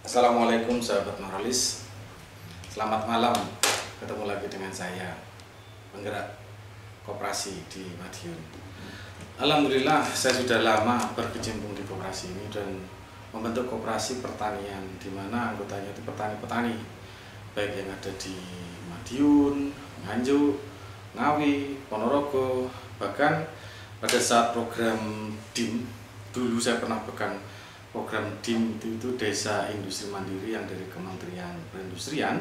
Assalamualaikum sahabat Moralis. Selamat malam. Ketemu lagi dengan saya, penggerak koperasi di Madiun. Alhamdulillah saya sudah lama berkecimpung di koperasi ini dan membentuk koperasi pertanian di mana anggotanya itu petani-petani baik yang ada di Madiun, Nganjuk, Ngawi, Ponorogo. Bahkan pada saat program DIM, dulu saya pernah pegang program DIM itu Desa Industri Mandiri yang dari Kementerian Perindustrian,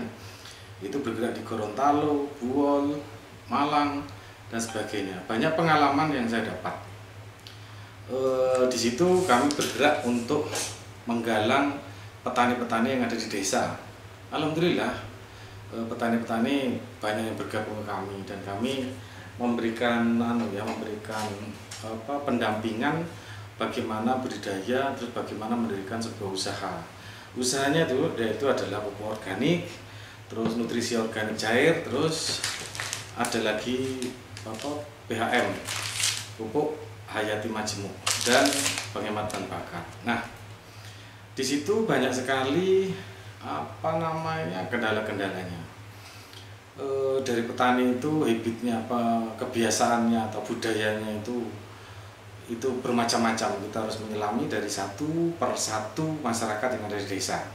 itu bergerak di Gorontalo, Buol, Malang, dan sebagainya. Banyak pengalaman yang saya dapat. Di situ kami bergerak untuk menggalang petani-petani yang ada di desa. Alhamdulillah, petani-petani banyak yang bergabung ke kami dan kami memberikan pendampingan bagaimana budidaya, terus bagaimana mendirikan sebuah usaha. Usahanya itu adalah pupuk organik, terus nutrisi organik cair, terus ada lagi PHM, pupuk hayati majemuk, dan penghemat bahan bakar. Nah, di situ banyak sekali kendala-kendalanya. Dari petani itu habitnya kebiasaannya atau budayanya itu bermacam-macam. Kita harus menyelami dari satu persatu masyarakat yang ada di desa.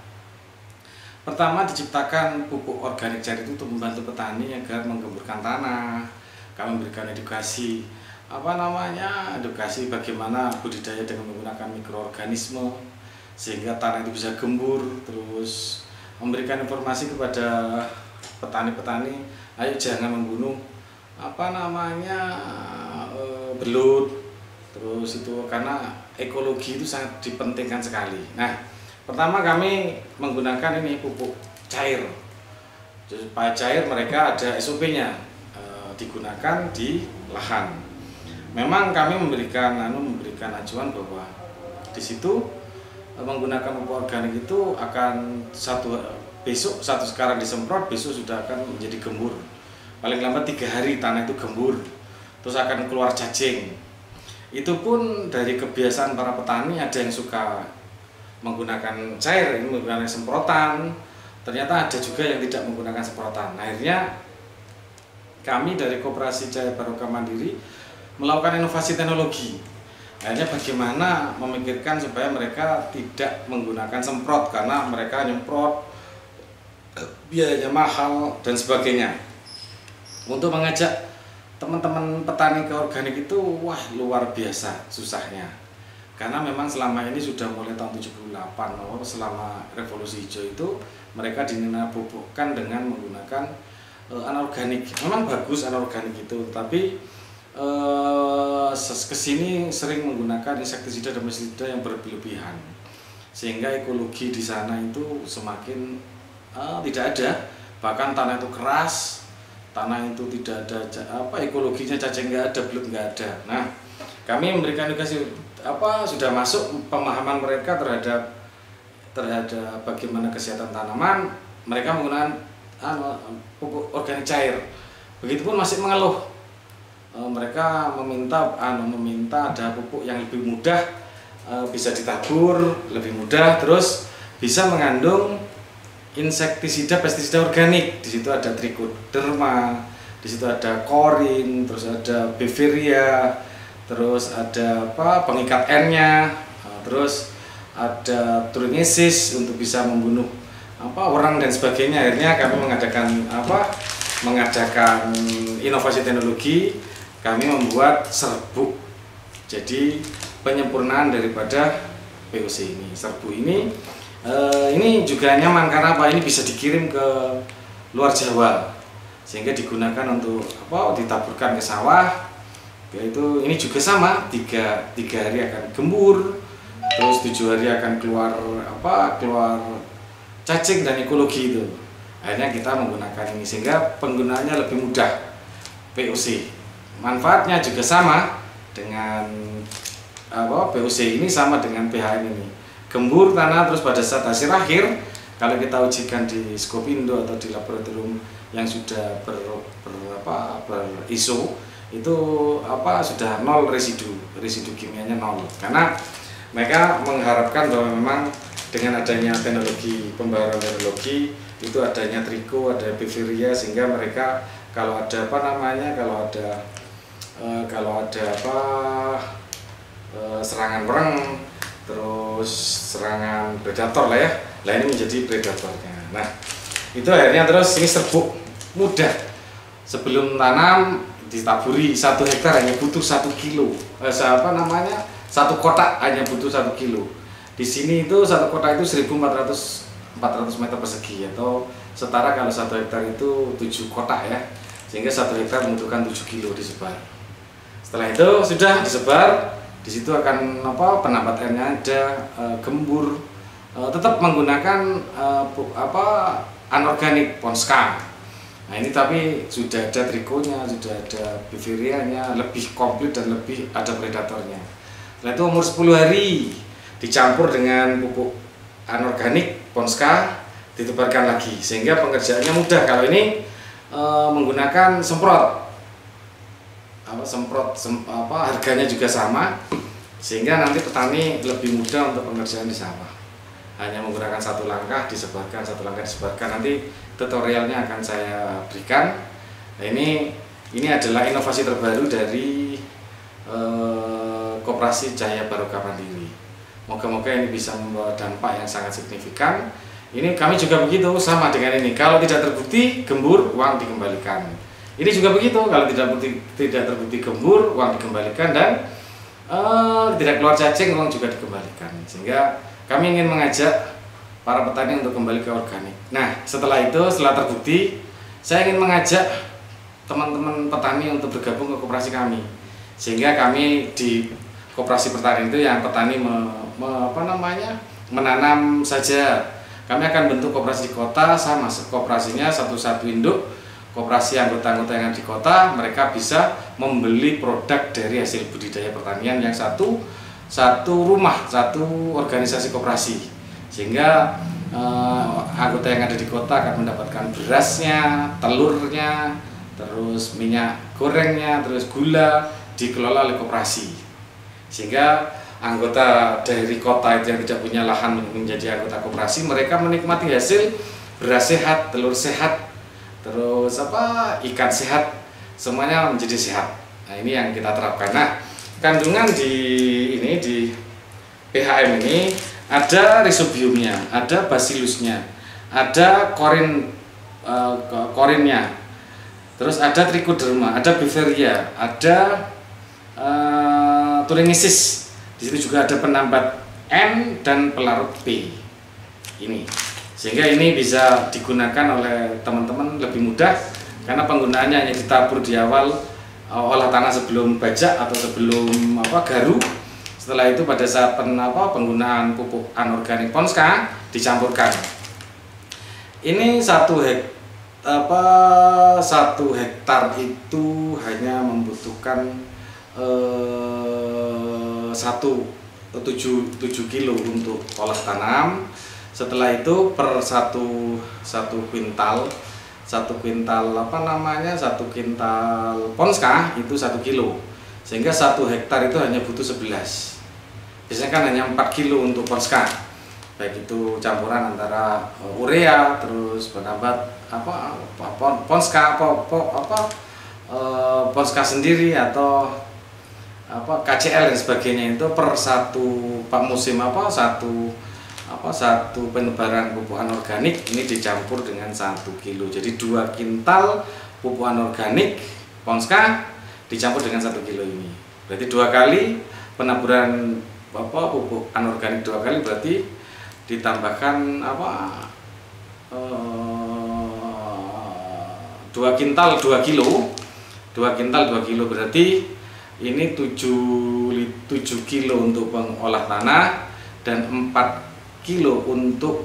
Pertama, diciptakan pupuk organik cair itu untuk membantu petani agar menggemburkan tanah. Kami memberikan edukasi edukasi bagaimana budidaya dengan menggunakan mikroorganisme sehingga tanah itu bisa gembur. Terus memberikan informasi kepada petani-petani, ayo jangan membunuh belut. Terus itu karena ekologi itu sangat dipentingkan sekali. Nah, pertama kami menggunakan ini pupuk cair. Supaya cair mereka ada SOP-nya, digunakan di lahan. Memang kami memberikan acuan bahwa di situ menggunakan pupuk organik itu akan satu sekarang disemprot, besok sudah akan menjadi gembur. Paling lambat 3 hari tanah itu gembur, terus akan keluar cacing. Itu pun dari kebiasaan para petani, ada yang suka menggunakan cair, ini menggunakan semprotan. Ternyata ada juga yang tidak menggunakan semprotan. Akhirnya kami dari Koperasi Cahaya Barokah Mandiri melakukan inovasi teknologi. Akhirnya bagaimana memikirkan supaya mereka tidak menggunakan semprot, karena mereka nyemprot biayanya mahal dan sebagainya. Untuk mengajak teman-teman petani ke organik itu luar biasa susahnya, karena memang selama ini sudah mulai tahun 78 selama revolusi hijau itu mereka dinabubukkan dengan menggunakan anorganik. Memang bagus anorganik itu, tapi kesini sering menggunakan insektisida dan pestisida yang berlebihan sehingga ekologi di sana itu semakin tidak ada. Bahkan tanah itu keras, tanah itu tidak ada ekologinya, cacing nggak ada, belut nggak ada. Nah, kami memberikan edukasi sudah masuk pemahaman mereka terhadap bagaimana kesehatan tanaman. Mereka menggunakan pupuk organik cair. Begitupun masih mengeluh. Mereka meminta ada pupuk yang lebih mudah, bisa ditabur lebih mudah, terus bisa mengandung insektisida, pestisida organik. Di situ ada trichoderma, di situ ada korin, terus ada beveria, terus ada pengikat N-nya, terus ada trinesis untuk bisa membunuh orang dan sebagainya. Akhirnya kami mengadakan inovasi teknologi. Kami membuat serbuk. Jadi penyempurnaan daripada POC ini. Serbuk ini juga nyaman karena ini bisa dikirim ke luar Jawa, sehingga digunakan untuk ditaburkan ke sawah. Yaitu ini juga sama, 3 hari akan gembur, terus 7 hari akan keluar cacing dan ekologi itu. Akhirnya kita menggunakan ini sehingga penggunaannya lebih mudah. POC manfaatnya juga sama dengan POC ini, sama dengan PHM ini. Gembur tanah, terus pada saat hasil akhir kalau kita ujikan di Skopindo atau di laboratorium yang sudah ISO itu sudah nol residu kimianya nol, karena mereka mengharapkan bahwa memang dengan adanya teknologi, pembaruan teknologi itu adanya tricho, ada beveria, sehingga mereka kalau ada apa namanya, kalau ada serangan wereng, terus serangan predator lah ya. Nah ini menjadi predatornya. Nah itu akhirnya terus ini serbuk mudah. Sebelum tanam ditaburi 1 hektar hanya butuh 1 kilo. Satu kotak hanya butuh 1 kilo. Di sini itu satu kotak itu 1.400 meter persegi, atau setara kalau 1 hektar itu 7 kotak ya, sehingga 1 hektar membutuhkan 7 kilo disebar. Setelah itu sudah disebar, di situ akan penampatannya ada gembur, tetap menggunakan anorganik Ponska. Nah ini tapi sudah ada trichonya, sudah ada biverianya, lebih komplit dan lebih ada predatornya. Setelah itu umur 10 hari dicampur dengan pupuk anorganik Ponska, ditebarkan lagi, sehingga pengerjaannya mudah. Kalau ini menggunakan semprot, harganya juga sama, sehingga nanti petani lebih mudah untuk pengerjaan di sawah. Hanya menggunakan 1 langkah disebarkan, 1 langkah disebarkan. Nanti tutorialnya akan saya berikan. Nah ini adalah inovasi terbaru dari Koperasi Cahaya Barokah Mandiri. Moga-moga ini bisa membawa dampak yang sangat signifikan. Ini kami juga begitu, sama dengan ini. Kalau tidak terbukti gembur, uang dikembalikan. Ini juga begitu, kalau tidak terbukti gembur, uang dikembalikan, dan tidak keluar cacing, uang juga dikembalikan. Sehingga kami ingin mengajak para petani untuk kembali ke organik. Nah, setelah terbukti, saya ingin mengajak teman-teman petani untuk bergabung ke koperasi kami. Sehingga kami di koperasi pertanian itu yang petani menanam saja. Kami akan bentuk koperasi di kota, sama koperasinya satu induk. Koperasi anggota-anggota yang di kota, mereka bisa membeli produk dari hasil budidaya pertanian yang satu rumah, satu organisasi koperasi. Sehingga anggota yang ada di kota akan mendapatkan berasnya, telurnya, terus minyak gorengnya, terus gula, dikelola oleh koperasi. Sehingga anggota dari kota itu yang tidak punya lahan menjadi anggota koperasi, mereka menikmati hasil beras sehat, telur sehat, terus ikan sehat, semuanya menjadi sehat. Nah ini yang kita terapkan. Nah kandungan di PHM ini ada Rhizobiumnya, ada Bacillusnya, ada korinnya, terus ada Trichoderma, ada Beveria, ada Thuringiensis. Di situ juga ada penambat N dan pelarut P. Ini, sehingga ini bisa digunakan oleh teman-teman lebih mudah karena penggunaannya hanya ditabur di awal olah tanah sebelum bajak atau sebelum garu. Setelah itu pada saat penggunaan pupuk anorganik Ponska dicampurkan. Ini 1 hektar itu hanya membutuhkan 7 kilo untuk olah tanam. Setelah itu per satu kuintal Ponska itu 1 kilo, sehingga 1 hektar itu hanya butuh 11. Biasanya kan hanya 4 kilo untuk Ponska, baik itu campuran antara urea, terus penambat Ponska Ponska sendiri atau KCL dan sebagainya. Itu per satu penebaran pupuk anorganik ini dicampur dengan 1 kilo. Jadi 2 kintal pupuk anorganik Ponska dicampur dengan 1 kilo ini. Berarti 2 kali penaburan pupuk anorganik, 2 kali berarti ditambahkan 2 kintal 2 kilo. 2 kintal 2 kilo berarti ini 7 kilo untuk pengolah tanah dan 4 kilo untuk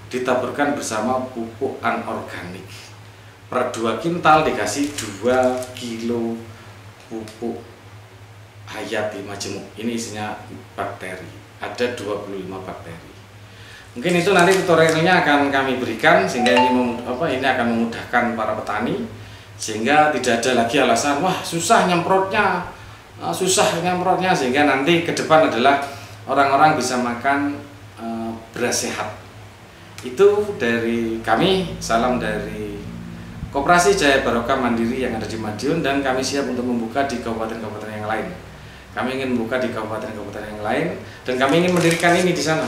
ditaburkan bersama pupuk anorganik. Per 2 kintal dikasih 2 kilo pupuk hayati majemuk. Ini isinya bakteri, ada 25 bakteri. Mungkin itu nanti tutorialnya akan kami berikan, sehingga ini akan memudahkan para petani, sehingga tidak ada lagi alasan wah susah nyemprotnya, sehingga nanti ke depan adalah orang-orang bisa makan beras sehat. Itu dari kami, salam dari Koperasi Jaya Barokah Mandiri yang ada di Madiun, dan kami siap untuk membuka di kabupaten-kabupaten yang lain. Kami ingin membuka di kabupaten-kabupaten yang lain, dan kami ingin mendirikan ini di sana.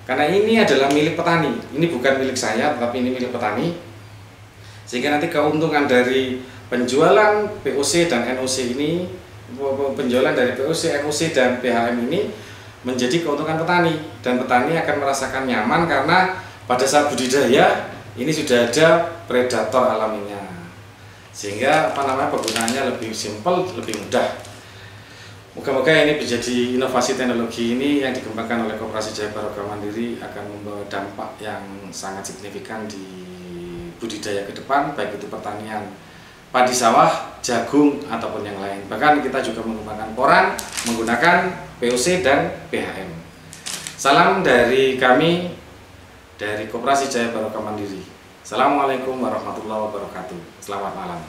Karena ini adalah milik petani. Ini bukan milik saya, tetapi ini milik petani. Sehingga nanti keuntungan dari penjualan POC dan NOC ini, penjualan dari POC, NOC dan PHM ini menjadi keuntungan petani, dan petani akan merasakan nyaman karena pada saat budidaya ini sudah ada predator alaminya, sehingga penggunaannya lebih simpel, lebih mudah. Moga-moga ini menjadi inovasi teknologi ini yang dikembangkan oleh Koperasi Jaya Barokah Mandiri akan membawa dampak yang sangat signifikan di budidaya ke depan, baik itu pertanian padi sawah, jagung ataupun yang lain. Bahkan kita juga mengembangkan porang menggunakan POC dan PHM. Salam dari kami dari Koperasi Jaya Barokah Mandiri. Assalamualaikum warahmatullahi wabarakatuh. Selamat malam.